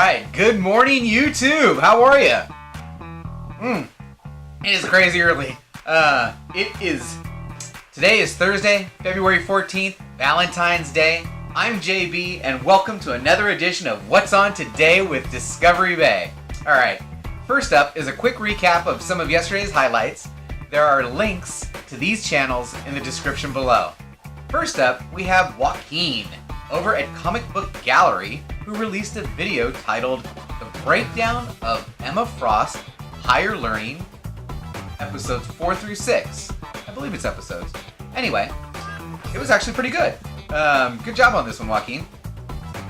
Alright, good morning YouTube! How are you? It is crazy early. Today is Thursday, February 14th, Valentine's Day. I'm JB, and welcome to another edition of What's On Today with Discovery Bay. Alright, first up is a quick recap of some of yesterday's highlights. There are links to these channels in the description below. First up, we have Joaquin over at Comicbook Gallery, who released a video titled The Breakdown of Emma Frost Higher Learning, episodes 4 through 6. I believe it's episodes. Anyway, it was actually pretty good. Good job on this one, Joaquin.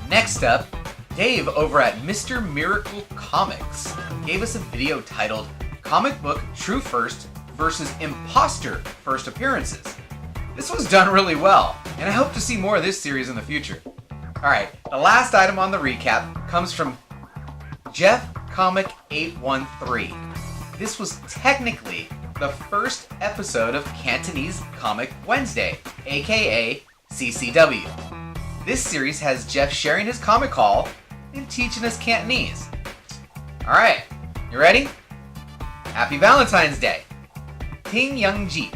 Next up, Dave over at Mr. Miracle Comics gave us a video titled Comic Book True First versus Imposter First Appearances. This was done really well, and I hope to see more of this series in the future. Alright, the last item on the recap comes from Jeff Comic 813. This was technically the first episode of Cantonese Comic Wednesday, aka CCW. This series has Jeff sharing his comic haul and teaching us Cantonese. Alright, you ready? Happy Valentine's Day! Ting Young Ji.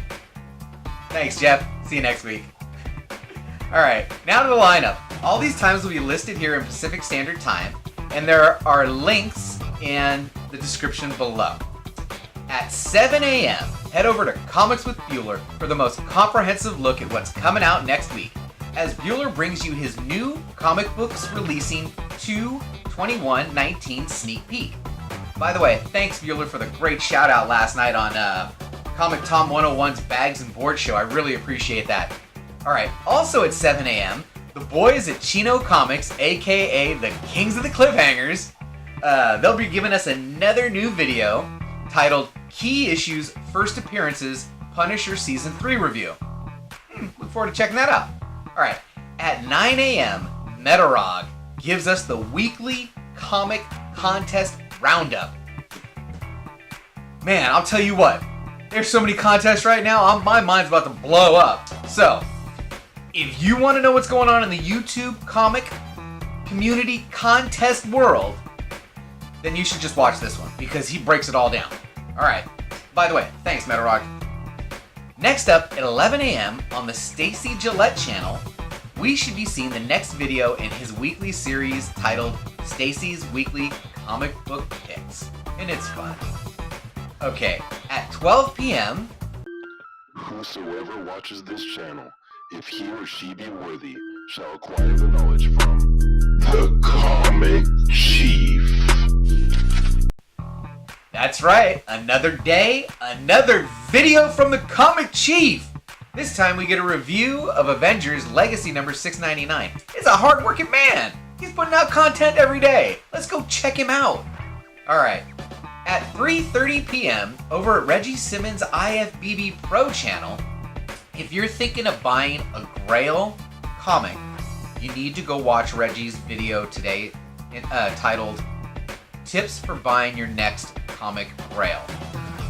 Thanks, Jeff. See you next week. Alright, now to the lineup. All these times will be listed here in Pacific Standard Time, and there are links in the description below. At 7 a.m., head over to Comics with Bueller for the most comprehensive look at what's coming out next week, as Bueller brings you his new comic books releasing 2/21/19 sneak peek. By the way, thanks Bueller for the great shout out last night on Comic Tom 101's Bags and Board show. I really appreciate that. Alright, also at 7 a.m., the boys at ChinoComics, aka the Kings of the Cliffhangers, they'll be giving us another new video titled Key Issues First Appearances Punisher Season 3 Review. Look forward to checking that out. Alright, at 9 a.m., Metarog gives us the weekly comic contest roundup. Man, I'll tell you what. There's so many contests right now, my mind's about to blow up. So, if you want to know what's going on in the YouTube comic community contest world, then you should just watch this one, because he breaks it all down. Alright, by the way, thanks Metarog. Next up, at 11 a.m. on the Stacey Gillett channel, we should be seeing the next video in his weekly series titled Stacey's Weekly Comic Book Picks. And it's fun. Okay, at 12 p.m. Whosoever watches this channel, if he or she be worthy, shall acquire the knowledge from the Comic Chief. That's right, another day, another video from the Comic Chief! This time we get a review of Avengers Legacy number 699. He's a hard-working man! He's putting out content every day! Let's go check him out! Alright, at 3:30 p.m. over at Regie Simmons' IFBB Pro channel, if you're thinking of buying a Grail comic, you need to go watch Reggie's video today titled Tips for Buying Your Next Comic Grail.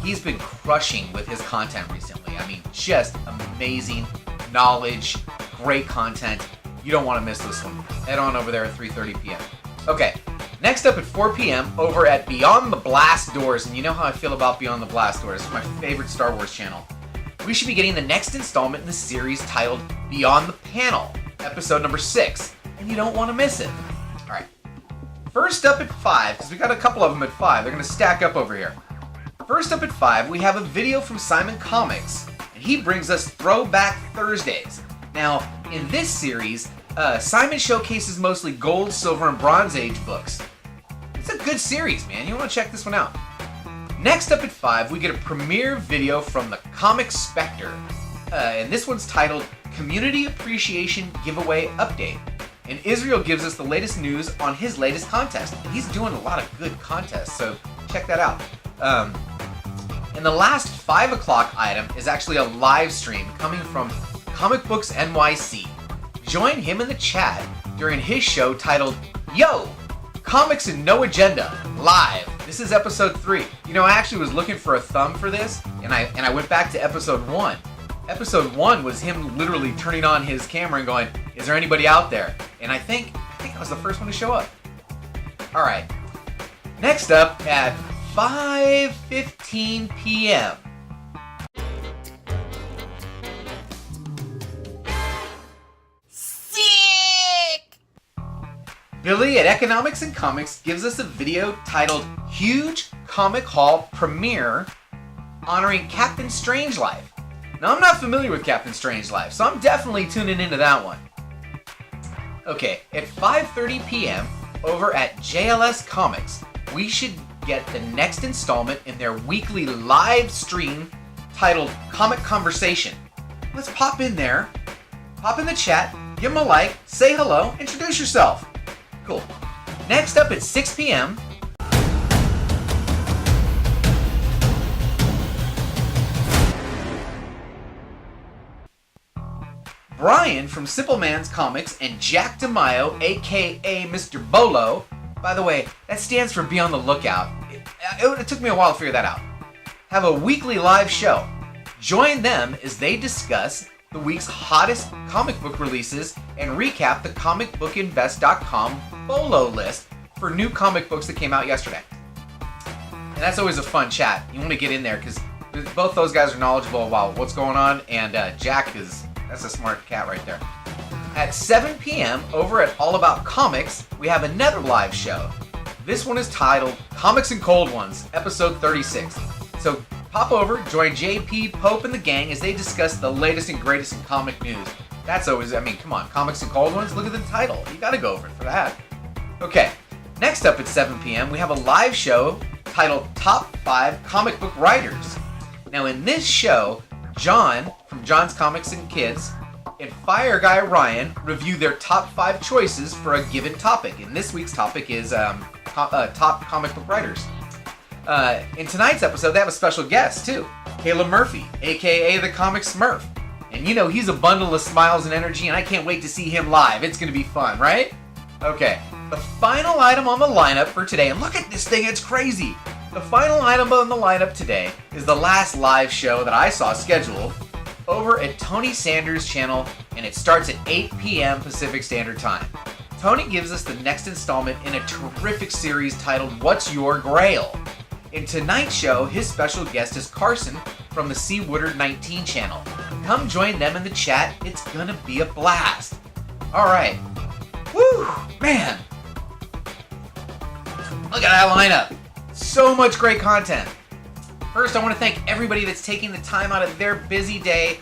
He's been crushing with his content recently. I mean, just amazing knowledge, great content. You don't want to miss this one. Head on over there at 3:30 p.m. Okay, next up at 4 p.m. over at Beyond the Blast Doors, and you know how I feel about Beyond the Blast Doors. It's my favorite Star Wars channel. We should be getting the next installment in the series titled Beyond the Panel, episode number 6, and you don't want to miss it. Alright, first up at 5, because we got a couple of them at 5, they're going to stack up over here. First up at 5, we have a video from Simon Comics, and he brings us Throwback Thursdays. Now, in this series, Simon showcases mostly gold, silver, and bronze age books. It's a good series, man. You want to check this one out. Next up at 5, we get a premiere video from the Comic Spectre, and this one's titled Community Appreciation Giveaway Update. And Israel gives us the latest news on his latest contest. And he's doing a lot of good contests, so check that out. And the last 5 o'clock item is actually a live stream coming from Comic Books NYC. Join him in the chat during his show titled Yo! Comics and No Agenda, live. This is episode 3. You know, I actually was looking for a thumb for this, and I went back to episode 1. Episode 1 was him literally turning on his camera and going, is there anybody out there? And I think I was the first one to show up. Alright. Next up at 5:15 p.m. Sick! Billy at Economics and Comics gives us a video titled Huge Comic Haul Premiere honoring Captain Strangelove. Now, I'm not familiar with Captain Strangelove, so I'm definitely tuning into that one. Okay, at 5:30 p.m. over at JLS Comics, we should get the next installment in their weekly live stream titled Comic Conversation. Let's pop in there, pop in the chat, give them a like, say hello, introduce yourself. Cool. Next up at 6 p.m., Brian from Simple Man's Comics and Jack DeMaio, aka Mr. Bolo. By the way, that stands for Be on the Lookout. It took me a while to figure that out. Have a weekly live show. Join them as they discuss the week's hottest comic book releases and recap the comicbookinvest.com Bolo list for new comic books that came out yesterday. And that's always a fun chat. You want to get in there because both those guys are knowledgeable about what's going on, and Jack that's a smart cat right there. At 7 p.m. over at All About Comics, we have another live show. This one is titled Comics and Cold Ones, episode 36. So pop over, join JP, Pope, and the gang as they discuss the latest and greatest in comic news. That's always, come on, Comics and Cold Ones, look at the title. You gotta go over it for that. Okay, next up at 7 p.m., we have a live show titled Top 5 Comic Book Writers. Now in this show, John from John's Comics and Kids and Fire Guy Ryan review their top 5 choices for a given topic. And this week's topic is top comic book writers. In tonight's episode, they have a special guest too, Caleb Murphy, aka the Comic Smurf. And you know, he's a bundle of smiles and energy, and I can't wait to see him live. It's gonna be fun, right? Okay, the final item on the lineup for today, and look at this thing, it's crazy. The final item on the lineup today is the last live show that I saw scheduled over at Tony Sanders' channel, and it starts at 8 p.m. Pacific Standard Time. Tony gives us the next installment in a terrific series titled What's Your Grail? In tonight's show, his special guest is Carson from the C. Woodard 19 channel. Come join them in the chat, it's gonna be a blast. Alright. Woo! Man! Look at that lineup! So much great content. First, I want to thank everybody that's taking the time out of their busy day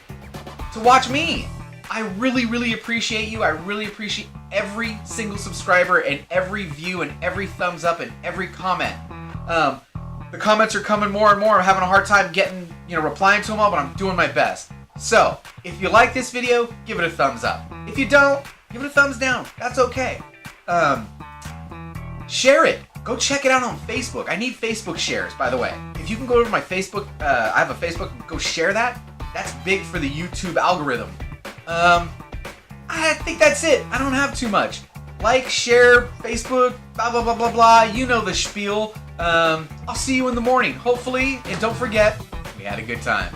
to watch me. I really, really appreciate you. I really appreciate every single subscriber and every view and every thumbs up and every comment. The comments are coming more and more. I'm having a hard time replying to them all, but I'm doing my best. So, if you like this video, give it a thumbs up. If you don't, give it a thumbs down. That's okay. Share it. Go check it out on Facebook. I need Facebook shares, by the way. If you can go over to my Facebook, I have a Facebook, go share that. That's big for the YouTube algorithm. I think that's it. I don't have too much. Like, share, Facebook, blah, blah, blah, blah, blah. You know the spiel. I'll see you in the morning, hopefully. And don't forget, we had a good time.